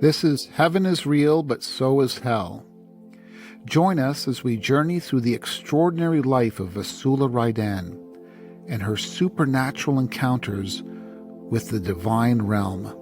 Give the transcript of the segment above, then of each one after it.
This is Heaven is Real, but So is Hell. Join us as we journey through the extraordinary life of Vassula Rydén and her supernatural encounters with the divine realm.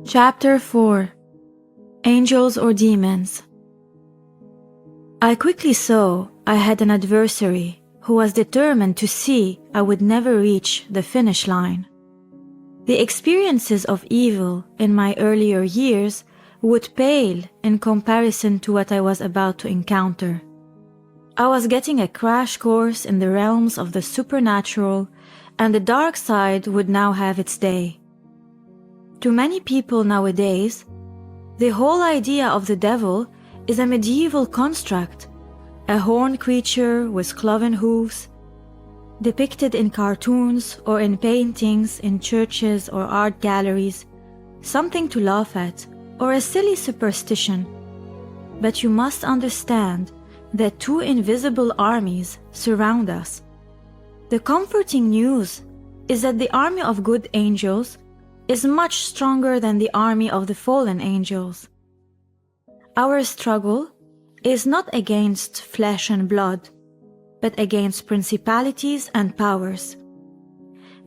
Chapter 4. Angels or Demons. I quickly saw I had an adversary who was determined to see I would never reach the finish line. The experiences of evil in my earlier years would pale in comparison to what I was about to encounter. I was getting a crash course in the realms of the supernatural, and the dark side would now have its day. To many people nowadays, the whole idea of the devil is a medieval construct, a horned creature with cloven hooves, depicted in cartoons or in paintings in churches or art galleries, something to laugh at, or a silly superstition. But you must understand that two invisible armies surround us. The comforting news is that the army of good angels is much stronger than the army of the fallen angels. Our struggle is not against flesh and blood, but against principalities and powers.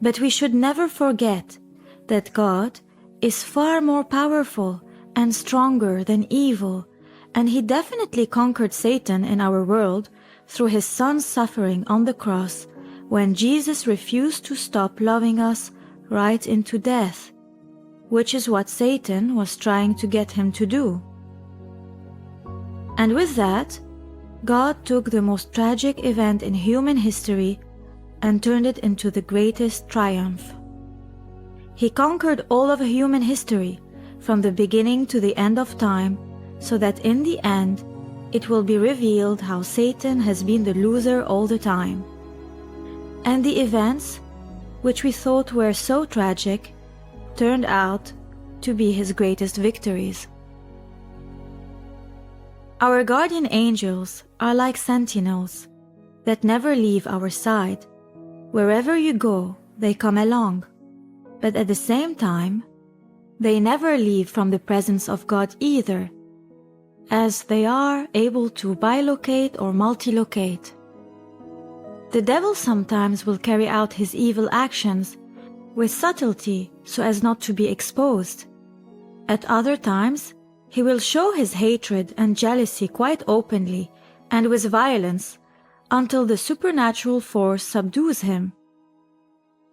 But we should never forget that God is far more powerful and stronger than evil, and He definitely conquered Satan in our world through His Son's suffering on the cross when Jesus refused to stop loving us right into death, which is what Satan was trying to get him to do. And with that, God took the most tragic event in human history and turned it into the greatest triumph. He conquered all of human history from the beginning to the end of time, so that in the end it will be revealed how Satan has been the loser all the time. And the events, which we thought were so tragic, turned out to be his greatest victories. Our guardian angels are like sentinels that never leave our side. Wherever you go, they come along, but at the same time, they never leave from the presence of God either, as they are able to bilocate or multilocate. The devil sometimes will carry out his evil actions with subtlety so as not to be exposed. At other times, he will show his hatred and jealousy quite openly and with violence until the supernatural force subdues him.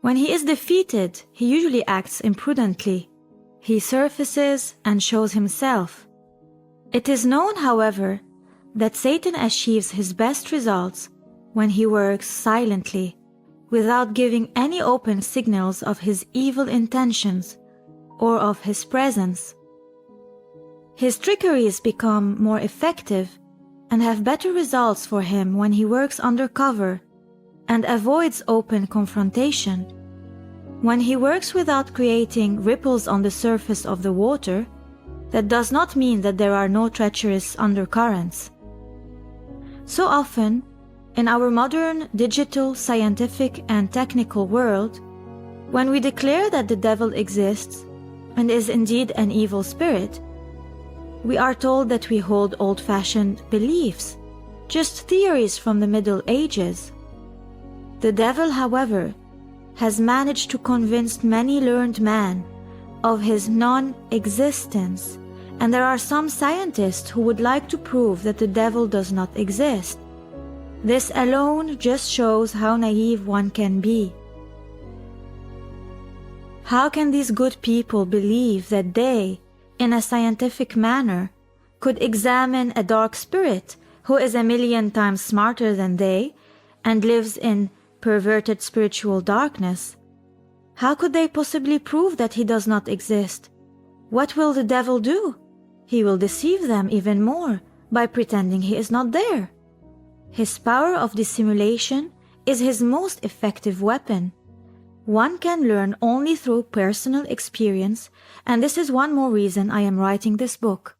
When he is defeated, he usually acts imprudently. He surfaces and shows himself. It is known, however, that Satan achieves his best results when he works silently, without giving any open signals of his evil intentions or of his presence. His trickeries become more effective and have better results for him when he works undercover and avoids open confrontation. When he works without creating ripples on the surface of the water, that does not mean that there are no treacherous undercurrents. So often, in our modern, digital, scientific, and technical world, when we declare that the devil exists and is indeed an evil spirit, we are told that we hold old-fashioned beliefs, just theories from the Middle Ages. The devil, however, has managed to convince many learned men of his non-existence, and there are some scientists who would like to prove that the devil does not exist. This alone just shows how naive one can be. How can these good people believe that they, in a scientific manner, could examine a dark spirit who is 1,000,000 times smarter than they and lives in perverted spiritual darkness? How could they possibly prove that he does not exist? What will the devil do? He will deceive them even more by pretending he is not there. His power of dissimulation is his most effective weapon. One can learn only through personal experience, and this is one more reason I am writing this book.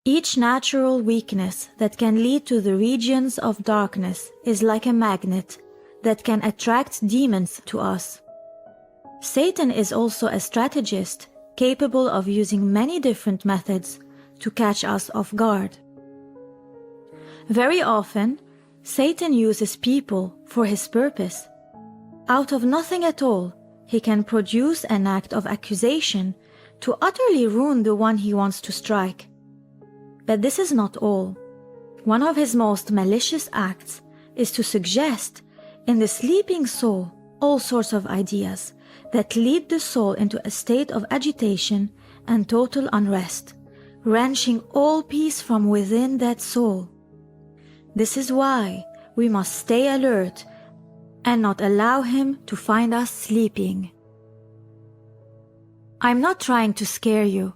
Each natural weakness that can lead to the regions of darkness is like a magnet that can attract demons to us. Satan is also a strategist capable of using many different methods to catch us off guard. Very often, Satan uses people for his purpose. Out of nothing at all, he can produce an act of accusation to utterly ruin the one he wants to strike. But this is not all. One of his most malicious acts is to suggest in the sleeping soul all sorts of ideas that lead the soul into a state of agitation and total unrest, wrenching all peace from within that soul. This is why we must stay alert and not allow him to find us sleeping. I'm not trying to scare you.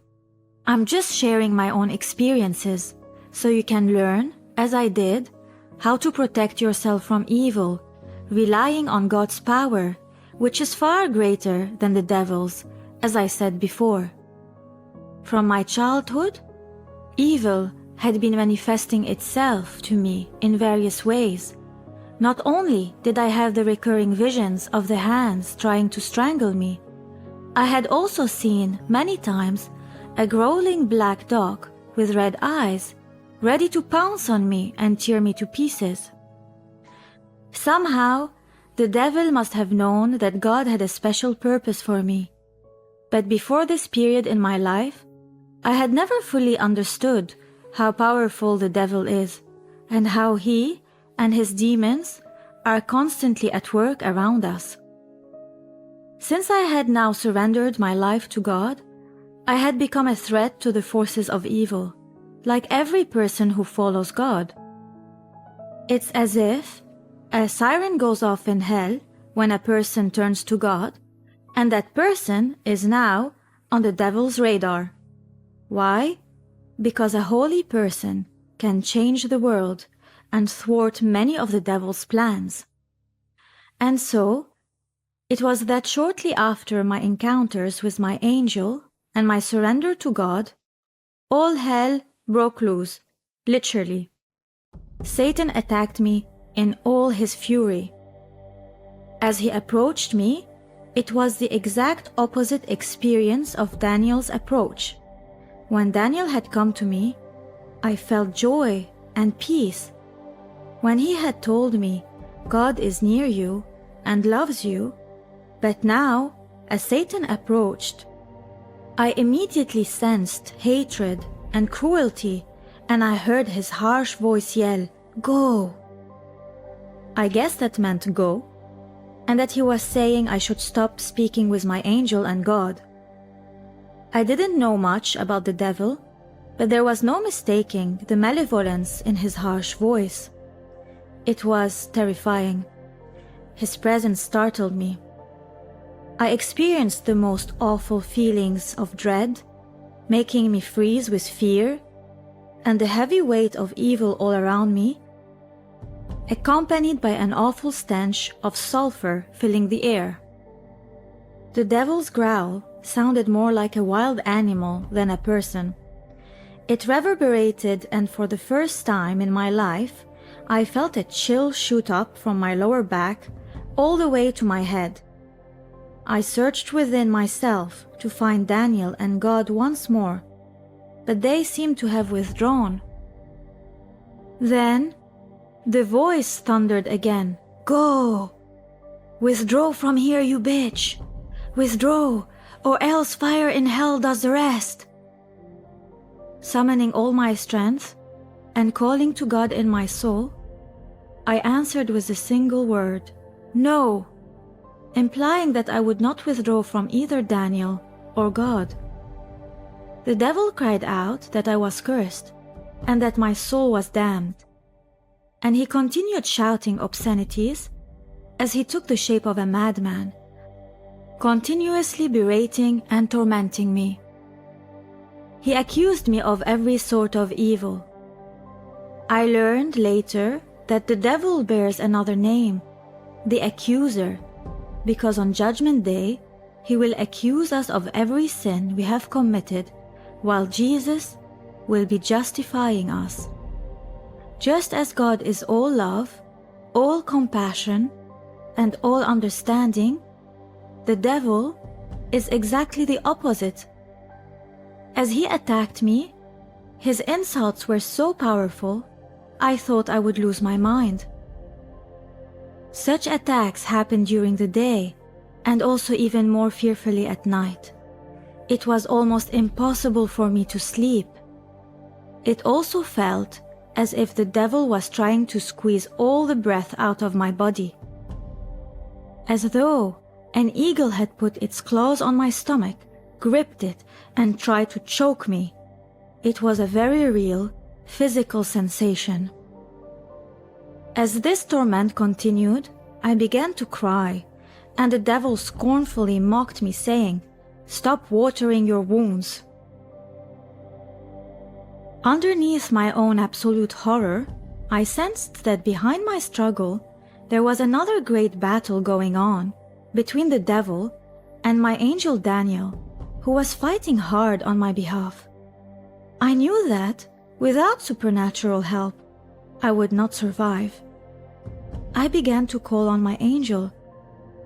I'm just sharing my own experiences so you can learn, as I did, how to protect yourself from evil, relying on God's power, which is far greater than the devil's, as I said before. From my childhood, evil had been manifesting itself to me in various ways. Not only did I have the recurring visions of the hands trying to strangle me, I had also seen many times a growling black dog with red eyes, ready to pounce on me and tear me to pieces. Somehow, the devil must have known that God had a special purpose for me. But before this period in my life, I had never fully understood how powerful the devil is, and how he and his demons are constantly at work around us. Since I had now surrendered my life to God, I had become a threat to the forces of evil, like every person who follows God. It's as if a siren goes off in hell when a person turns to God, and that person is now on the devil's radar. Why? Because a holy person can change the world and thwart many of the devil's plans. And so, it was that shortly after my encounters with my angel and my surrender to God, all hell broke loose, literally. Satan attacked me in all his fury. As he approached me, it was the exact opposite experience of Daniel's approach. When Daniel had come to me, I felt joy and peace. When he had told me, God is near you and loves you, but now, as Satan approached, I immediately sensed hatred and cruelty, and I heard his harsh voice yell, "Go!" I guessed that meant go, and that he was saying I should stop speaking with my angel and God. I didn't know much about the devil, but there was no mistaking the malevolence in his harsh voice. It was terrifying. His presence startled me. I experienced the most awful feelings of dread, making me freeze with fear, and the heavy weight of evil all around me, accompanied by an awful stench of sulfur filling the air. The devil's growl sounded more like a wild animal than a person. It reverberated, and for the first time in my life, I felt a chill shoot up from my lower back all the way to my head. I searched within myself to find Daniel and God once more, but they seemed to have withdrawn. Then, the voice thundered again, "Go! Withdraw from here, you bitch! Withdraw, or else fire in hell does the rest!" Summoning all my strength and calling to God in my soul, I answered with a single word, "No," implying that I would not withdraw from either Daniel or God. The devil cried out that I was cursed and that my soul was damned, and he continued shouting obscenities as he took the shape of a madman, continuously berating and tormenting me. He accused me of every sort of evil. I learned later that the devil bears another name, the accuser, because on Judgment Day he will accuse us of every sin we have committed, while Jesus will be justifying us. Just as God is all love, all compassion, and all understanding, the devil is exactly the opposite. As he attacked me, his insults were so powerful, I thought I would lose my mind. Such attacks happened during the day, and also even more fearfully at night. It was almost impossible for me to sleep. It also felt as if the devil was trying to squeeze all the breath out of my body. As though an eagle had put its claws on my stomach, gripped it, and tried to choke me. It was a very real, physical sensation. As this torment continued, I began to cry, and the devil scornfully mocked me, saying, "Stop watering your wounds." Underneath my own absolute horror, I sensed that behind my struggle, there was another great battle going on between the devil and my angel Daniel, who was fighting hard on my behalf. I knew that, without supernatural help, I would not survive. I began to call on my angel,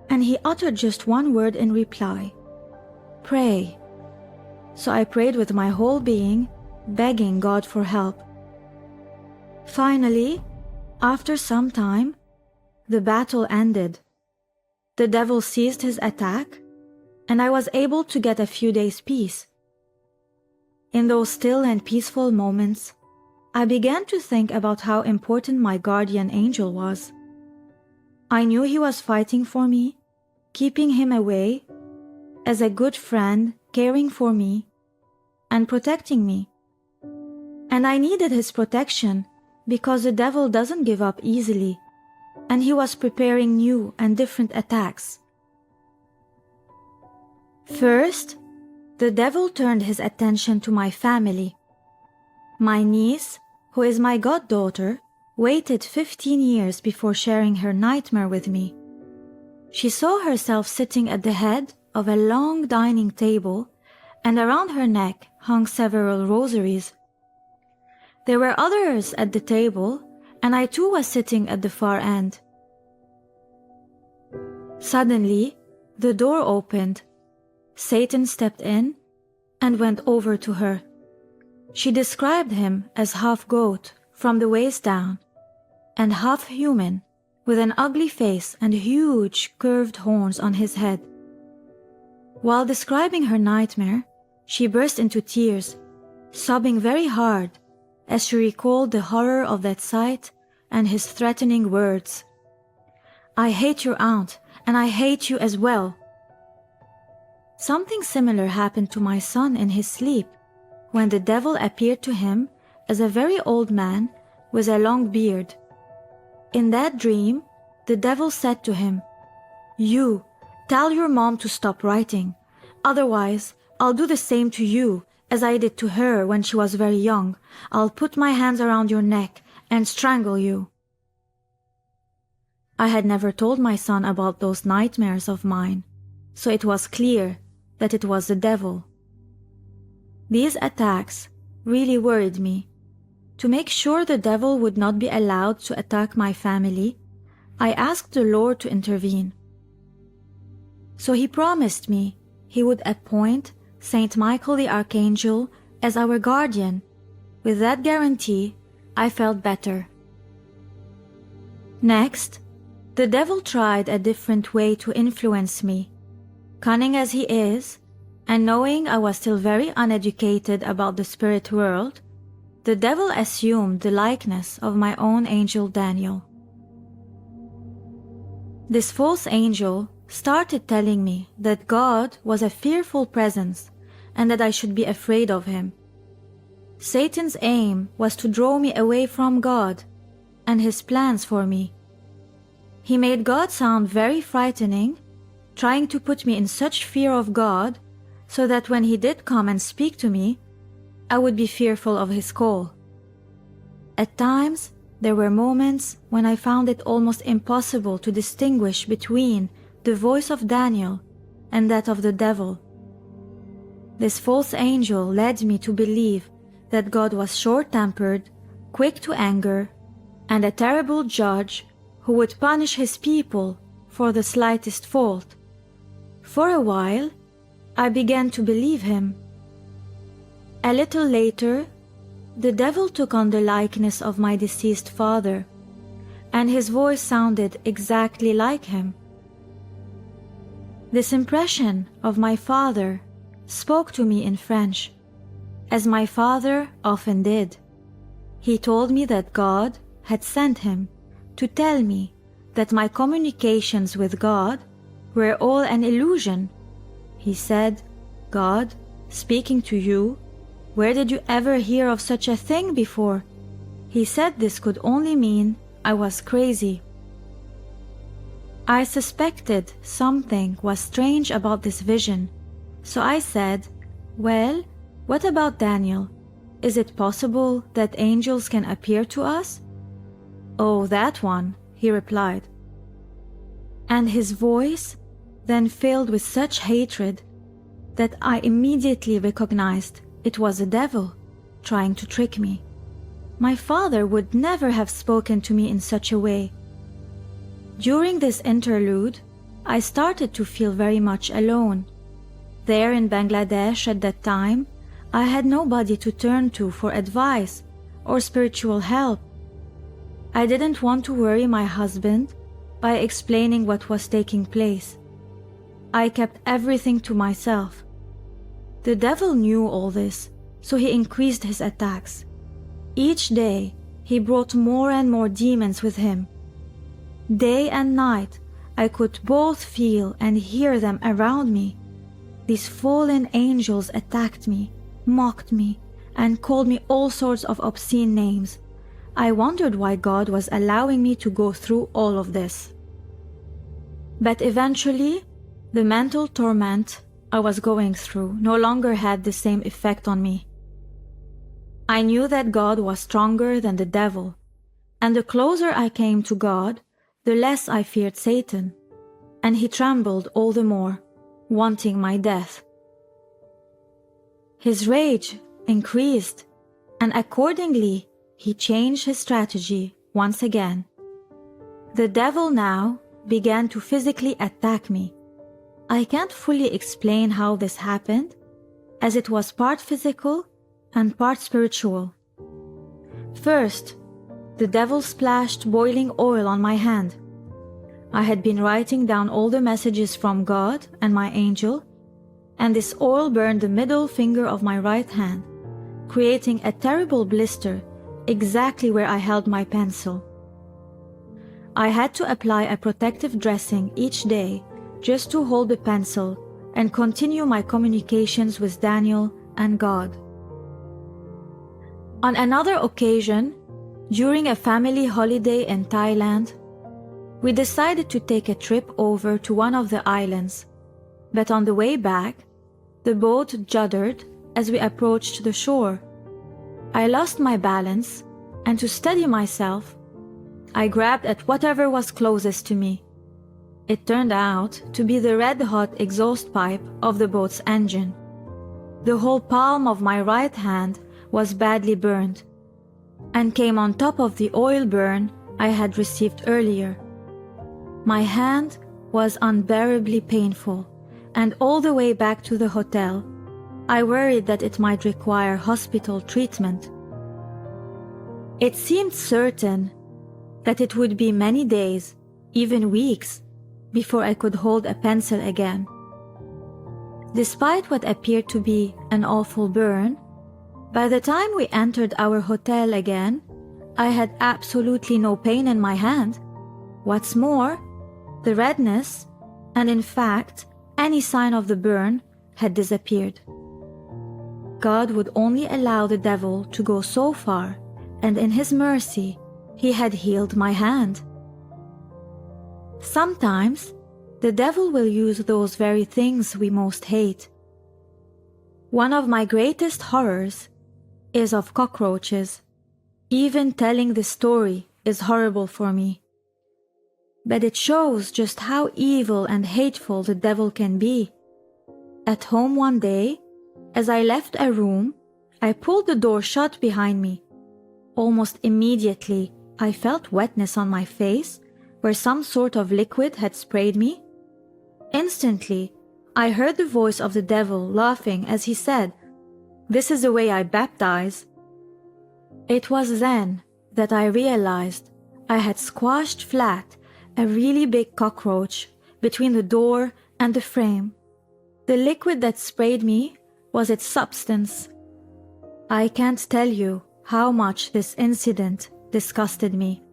and he uttered just one word in reply: "Pray." So I prayed with my whole being, begging God for help. Finally, after some time, the battle ended. The devil ceased his attack, and I was able to get a few days' peace. In those still and peaceful moments, I began to think about how important my guardian angel was. I knew he was fighting for me, keeping him away, as a good friend, caring for me, and protecting me. And I needed his protection because the devil doesn't give up easily, and he was preparing new and different attacks. First, the devil turned his attention to my family. My niece, who is my goddaughter, waited 15 years before sharing her nightmare with me. She saw herself sitting at the head of a long dining table, and around her neck hung several rosaries. There were others at the table, and I too was sitting at the far end. Suddenly, the door opened. Satan stepped in and went over to her. She described him as half goat from the waist down, and half human, with an ugly face and huge curved horns on his head. While describing her nightmare, she burst into tears, sobbing very hard as she recalled the horror of that sight and his threatening words. "I hate your aunt, and I hate you as well." Something similar happened to my son in his sleep, when the devil appeared to him as a very old man with a long beard. In that dream, the devil said to him, "You, tell your mom to stop writing, otherwise I'll do the same to you as I did to her when she was very young. I'll put my hands around your neck and strangle you." I had never told my son about those nightmares of mine, so it was clear that it was the devil. These attacks really worried me. To make sure the devil would not be allowed to attack my family, I asked the Lord to intervene. So he promised me he would appoint Saint Michael the Archangel as our guardian. With that guarantee, I felt better. Next, the devil tried a different way to influence me. Cunning as he is, and knowing I was still very uneducated about the spirit world, the devil assumed the likeness of my own angel Daniel. This false angel started telling me that God was a fearful presence and that I should be afraid of him. Satan's aim was to draw me away from God and his plans for me. He made God sound very frightening, trying to put me in such fear of God so that when he did come and speak to me, I would be fearful of his call. At times, There were moments when I found it almost impossible to distinguish between the voice of Daniel and that of the devil. This false angel led me to believe that God was short-tempered, quick to anger, and a terrible judge who would punish his people for the slightest fault. For a while, I began to believe him. A little later, the devil took on the likeness of my deceased father, and his voice sounded exactly like him. This impression of my father spoke to me in French, as my father often did. He told me that God had sent him to tell me that my communications with God were all an illusion. He said, "God, speaking to you, where did you ever hear of such a thing before?" He said this could only mean I was crazy. I suspected something was strange about this vision, so I said, "Well, what about Daniel? Is it possible that angels can appear to us?" "Oh, that one," he replied. And his voice then filled with such hatred that I immediately recognized it was the devil trying to trick me. My father would never have spoken to me in such a way. During this interlude, I started to feel very much alone. There in Bangladesh at that time, I had nobody to turn to for advice or spiritual help. I didn't want to worry my husband by explaining what was taking place. I kept everything to myself. The devil knew all this, so he increased his attacks. Each day, he brought more and more demons with him. Day and night, I could both feel and hear them around me. These fallen angels attacked me, mocked me, and called me all sorts of obscene names. I wondered why God was allowing me to go through all of this. But eventually, the mental torment I was going through no longer had the same effect on me. I knew that God was stronger than the devil, and the closer I came to God, the less I feared Satan, and he trembled all the more, wanting my death. His rage increased, and accordingly, he changed his strategy once again. The devil now began to physically attack me. I can't fully explain how this happened, as it was part physical and part spiritual. First, the devil splashed boiling oil on my hand. I had been writing down all the messages from God and my angel, and this oil burned the middle finger of my right hand, creating a terrible blister exactly where I held my pencil. I had to apply a protective dressing each day just to hold the pencil and continue my communications with Daniel and God. On another occasion, during a family holiday in Thailand, we decided to take a trip over to one of the islands, but on the way back, the boat juddered as we approached the shore. I lost my balance, and to steady myself, I grabbed at whatever was closest to me. It turned out to be the red-hot exhaust pipe of the boat's engine. The whole palm of my right hand was badly burned, and came on top of the oil burn I had received earlier. My hand was unbearably painful, and all the way back to the hotel, I worried that it might require hospital treatment. It seemed certain that it would be many days, even weeks, before I could hold a pencil again. Despite what appeared to be an awful burn, by the time we entered our hotel again, I had absolutely no pain in my hand. What's more, the redness, and in fact, any sign of the burn, had disappeared. God would only allow the devil to go so far, and in his mercy, he had healed my hand. Sometimes, the devil will use those very things we most hate. One of my greatest horrors is of cockroaches. Even telling this story is horrible for me. But it shows just how evil and hateful the devil can be. At home one day, as I left a room, I pulled the door shut behind me. Almost immediately, I felt wetness on my face, where some sort of liquid had sprayed me. Instantly, I heard the voice of the devil laughing as he said, "This is the way I baptize." It was then that I realized I had squashed flat a really big cockroach between the door and the frame. The liquid that sprayed me was its substance. I can't tell you how much this incident disgusted me,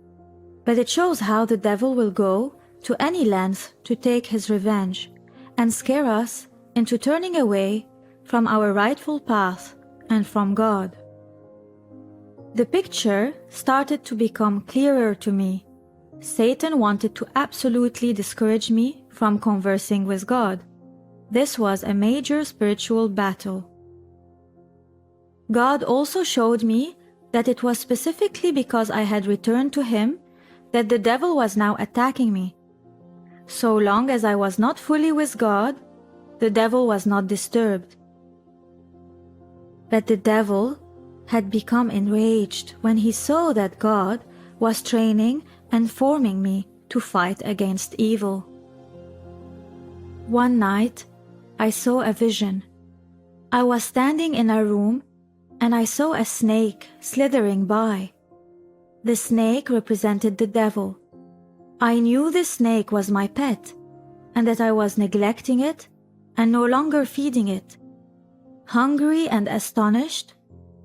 but it shows how the devil will go to any length to take his revenge and scare us into turning away from our rightful path and from God. The picture started to become clearer to me. Satan wanted to absolutely discourage me from conversing with God. This was a major spiritual battle. God also showed me that it was specifically because I had returned to Him that the devil was now attacking me. So long as I was not fully with God, the devil was not disturbed. But the devil had become enraged when he saw that God was training and forming me to fight against evil. One night, I saw a vision. I was standing in a room and I saw a snake slithering by. The snake represented the devil. I knew the snake was my pet and that I was neglecting it and no longer feeding it. Hungry and astonished,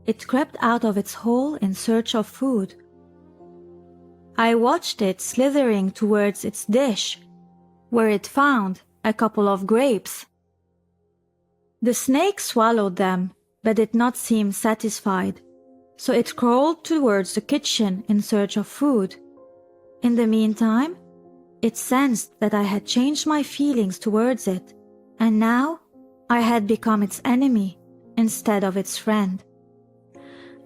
it crept out of its hole in search of food. I watched it slithering towards its dish, where it found a couple of grapes. The snake swallowed them, but did not seem satisfied, so it crawled towards the kitchen in search of food. In the meantime, it sensed that I had changed my feelings towards it, and now I had become its enemy instead of its friend.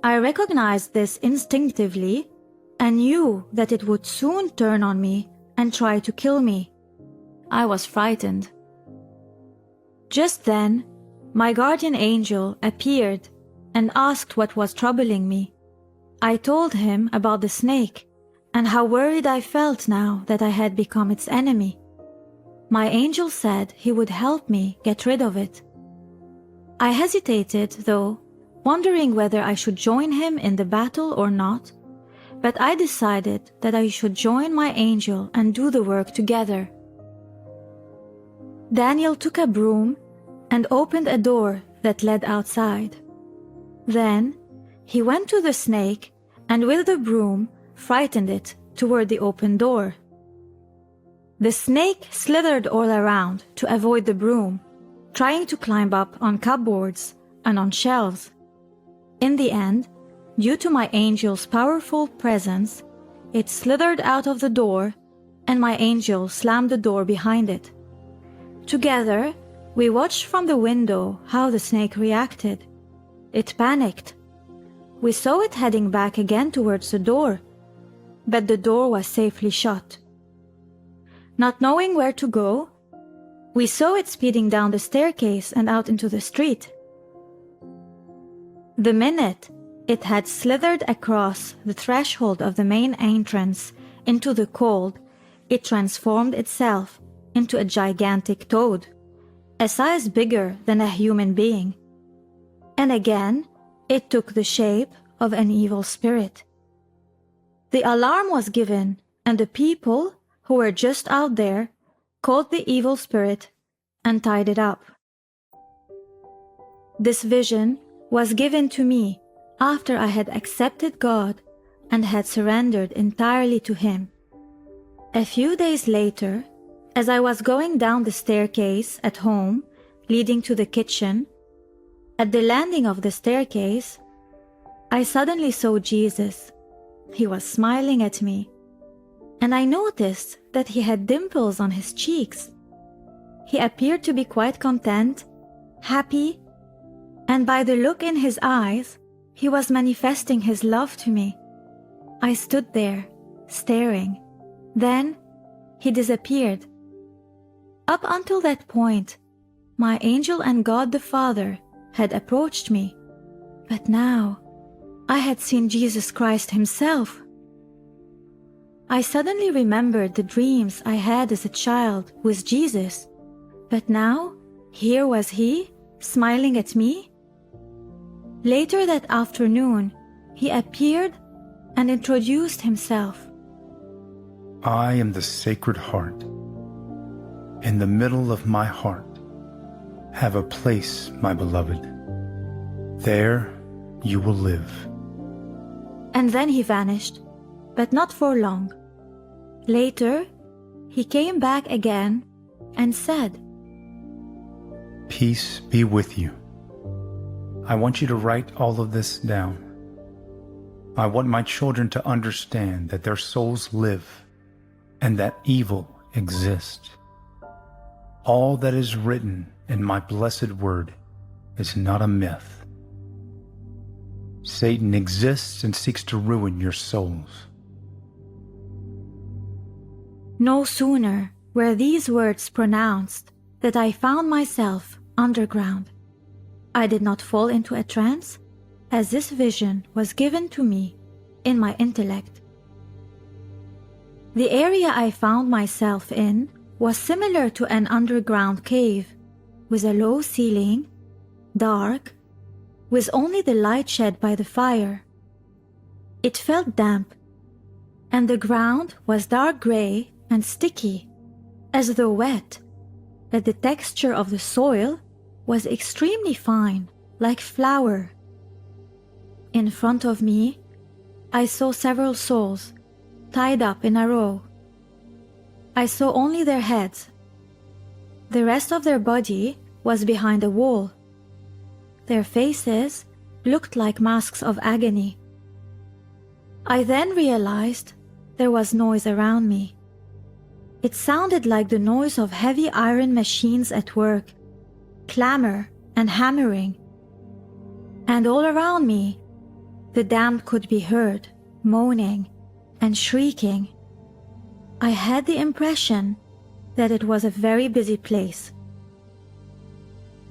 I recognized this instinctively and knew that it would soon turn on me and try to kill me. I was frightened. Just then, my guardian angel appeared and asked what was troubling me. I told him about the snake and how worried I felt now that I had become its enemy. My angel said he would help me get rid of it. I hesitated, though, wondering whether I should join him in the battle or not, but I decided that I should join my angel and do the work together. Daniel took a broom and opened a door that led outside. Then he went to the snake and with the broom frightened it toward the open door. The snake slithered all around to avoid the broom, trying to climb up on cupboards and on shelves. In the end, due to my angel's powerful presence, it slithered out of the door and my angel slammed the door behind it. Together, we watched from the window how the snake reacted. It panicked. We saw it heading back again towards the door, but the door was safely shut. Not knowing where to go, we saw it speeding down the staircase and out into the street. The minute it had slithered across the threshold of the main entrance into the cold, it transformed itself into a gigantic toad, a size bigger than a human being. And again, it took the shape of an evil spirit. The alarm was given, and the people who were just out there caught the evil spirit and tied it up. This vision was given to me after I had accepted God and had surrendered entirely to Him. A few days later, as I was going down the staircase at home leading to the kitchen, at the landing of the staircase, I suddenly saw Jesus. He was smiling at me, and I noticed that he had dimples on his cheeks. He appeared to be quite content, happy, and by the look in his eyes, he was manifesting his love to me. I stood there, staring. Then he disappeared. Up until that point, my angel and God the Father had approached me, but now I had seen Jesus Christ himself. I suddenly remembered the dreams I had as a child with Jesus, but now here was he, smiling at me. Later that afternoon, he appeared and introduced himself. I am the Sacred Heart. In the middle of my heart, have a place, my beloved. There you will live. And then he vanished, but not for long. Later, he came back again and said, Peace be with you. I want you to write all of this down. I want my children to understand that their souls live and that evil exists. All that is written in my blessed word is not a myth. Satan exists and seeks to ruin your souls. No sooner were these words pronounced that I found myself underground. I did not fall into a trance, as this vision was given to me in my intellect. The area I found myself in was similar to an underground cave, with a low ceiling, dark, with only the light shed by the fire. It felt damp, and the ground was dark gray and sticky, as though wet, but the texture of the soil was extremely fine, like flour. In front of me, I saw several souls, tied up in a row. I saw only their heads. The rest of their body was behind a wall. Their faces looked like masks of agony. I then realized there was noise around me. It sounded like the noise of heavy iron machines at work, clamor and hammering. And all around me, the damned could be heard, moaning and shrieking. I had the impression that it was a very busy place.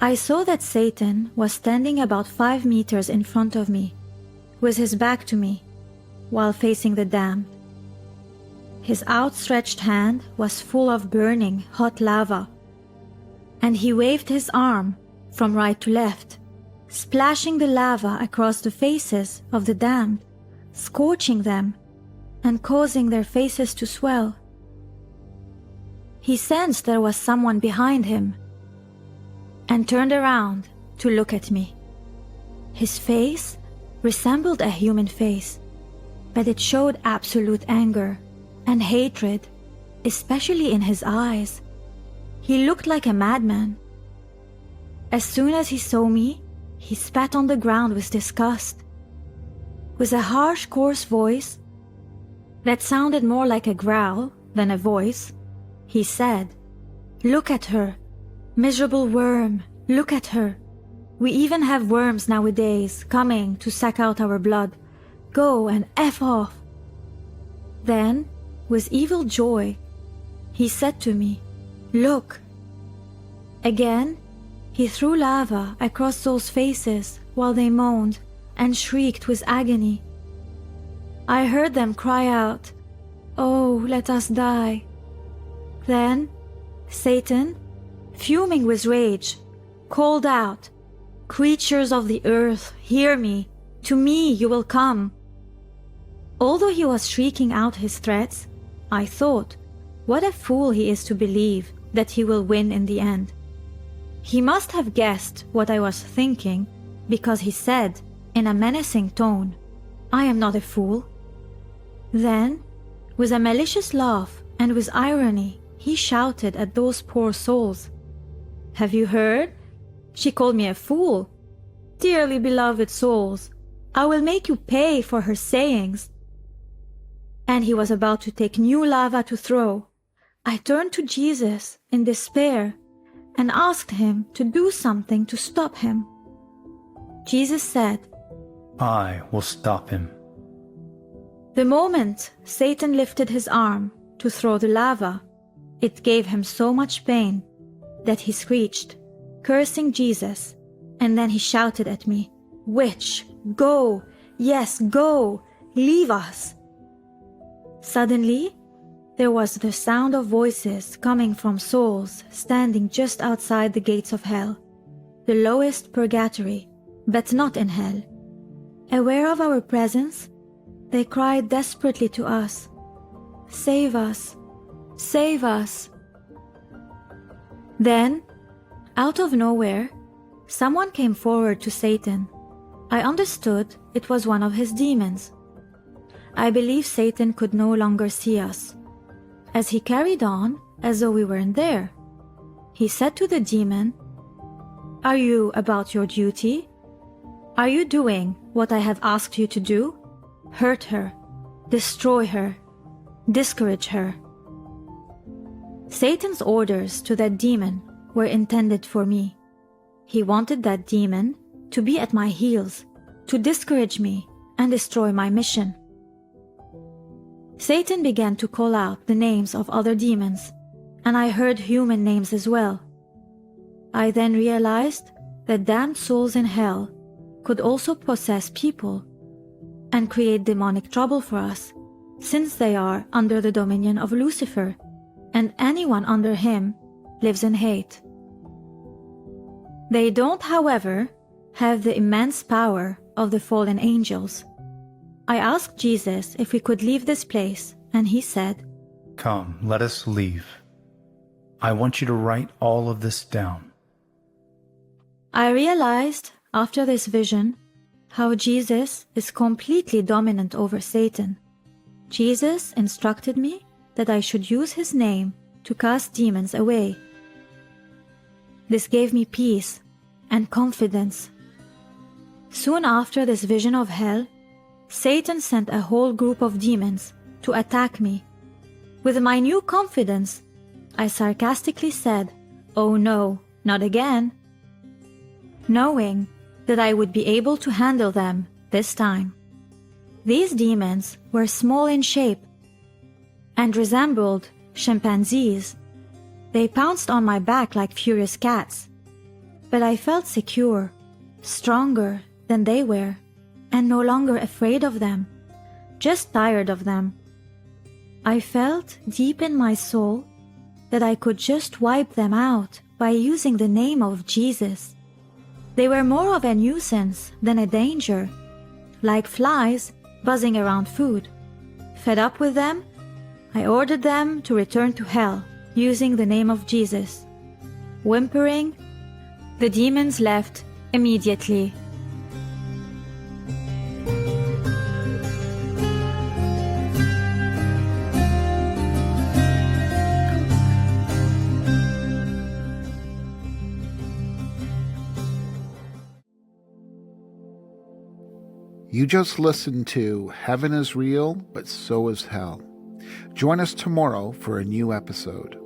I saw that Satan was standing about 5 meters in front of me, with his back to me, while facing the damned. His outstretched hand was full of burning, hot lava, and he waved his arm from right to left, splashing the lava across the faces of the damned, scorching them and causing their faces to swell. He sensed there was someone behind him and turned around to look at me. His face resembled a human face, but it showed absolute anger and hatred, especially in his eyes. He looked like a madman. As soon as he saw me, he spat on the ground with disgust. With a harsh, coarse voice that sounded more like a growl than a voice, he said, "Look at her, miserable worm, look at her. We even have worms nowadays coming to suck out our blood. Go and F off." Then, with evil joy, he said to me, "Look." Again, he threw lava across those faces while they moaned and shrieked with agony. I heard them cry out, "Oh, let us die." Then, Satan, fuming with rage, called out, "Creatures of the earth, hear me. To me you will come." Although he was shrieking out his threats, I thought, what a fool he is to believe that he will win in the end. He must have guessed what I was thinking, because he said, in a menacing tone, "I am not a fool." Then, with a malicious laugh and with irony, he shouted at those poor souls, "Have you heard? She called me a fool. Dearly beloved souls, I will make you pay for her sayings." And he was about to take new lava to throw. I turned to Jesus in despair and asked him to do something to stop him. Jesus said, I will stop him. The moment Satan lifted his arm to throw the lava, it gave him so much pain that he screeched, cursing Jesus, and then he shouted at me, "Witch, go! Yes, go! Leave us!" Suddenly, there was the sound of voices coming from souls standing just outside the gates of hell, the lowest purgatory, but not in hell. Aware of our presence, they cried desperately to us, "Save us! Save us!" Then, out of nowhere, someone came forward to Satan. I understood it was one of his demons. I believe Satan could no longer see us, as he carried on as though we weren't there. He said to the demon, "Are you about your duty? Are you doing what I have asked you to do? Hurt her, destroy her, discourage her." Satan's orders to that demon were intended for me. He wanted that demon to be at my heels, to discourage me and destroy my mission. Satan began to call out the names of other demons, and I heard human names as well. I then realized that damned souls in hell could also possess people and create demonic trouble for us, since they are under the dominion of Lucifer, and anyone under him lives in hate. They don't, however, have the immense power of the fallen angels. I asked Jesus if we could leave this place, and he said, Come, let us leave. I want you to write all of this down. I realized after this vision how Jesus is completely dominant over Satan. Jesus instructed me that I should use his name to cast demons away. This gave me peace and confidence. Soon after this vision of hell, Satan sent a whole group of demons to attack me. With my new confidence, I sarcastically said, "Oh no, not again," knowing that I would be able to handle them this time. These demons were small in shape and resembled chimpanzees. They pounced on my back like furious cats, but I felt secure, stronger than they were, and no longer afraid of them, just tired of them. I felt deep in my soul that I could just wipe them out by using the name of Jesus. They were more of a nuisance than a danger, like flies buzzing around food. Fed up with them, I ordered them to return to hell using the name of Jesus. Whimpering, the demons left immediately. You just listened to Heaven is Real, but So is Hell. Join us tomorrow for a new episode.